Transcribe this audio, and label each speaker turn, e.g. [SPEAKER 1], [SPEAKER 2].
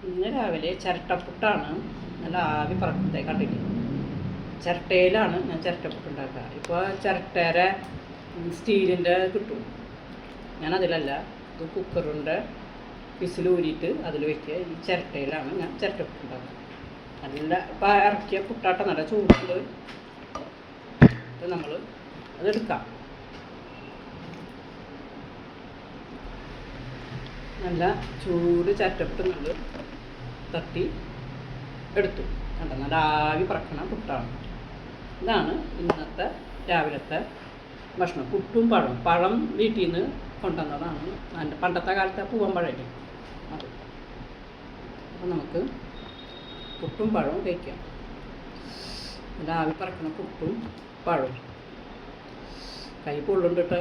[SPEAKER 1] ഇന്ന് രാവിലെ ചിരട്ടപ്പുട്ടാണ്. നല്ല ആവി പറക്കുന്നത് കണ്ടില്ലേ. ചിരട്ടയിലാണ് ഞാൻ ചിരട്ടപ്പുട്ട് ഉണ്ടാക്കുക. ഇപ്പോൾ ചിരട്ടേരെ സ്റ്റീലിൻ്റെ കിട്ടും. ഞാൻ അതിലല്ല, ഇത് കുക്കറിൻ്റെ വിസിലൂരിയിട്ട് അതിൽ വയ്ക്കുക. ഈ ചിരട്ടയിലാണ് ഞാൻ ചിരട്ടപ്പുട്ട് ഉണ്ടാക്കുക. നല്ല ഇപ്പോൾ ഇറക്കിയ പുട്ടാട്ട നല്ല ചൂടിൽ നമ്മൾ അതെടുക്കാം. നല്ല ചൂട് ചിരട്ടപ്പുട്ട് നമ്മൾ തട്ടി എടുത്തു. കണ്ട നല്ല ആവി പറക്കണ പുട്ടാണ്. ഇതാണ് ഇന്നത്തെ രാവിലത്തെ ഭക്ഷണം. പുട്ടും പഴം വീട്ടിൽ നിന്ന് കൊണ്ടുവന്നതാണ്. അതിൻ്റെ പണ്ടത്തെ കാലത്തെ പൂവൻ പഴമില്ലേ അത്. അപ്പോൾ നമുക്ക് പുട്ടും പഴവും കഴിക്കാം. നല്ല ആവി പറക്കണ പുട്ടും പഴവും. കൈ പൊള്ളുണ്ട് കേട്ടോ.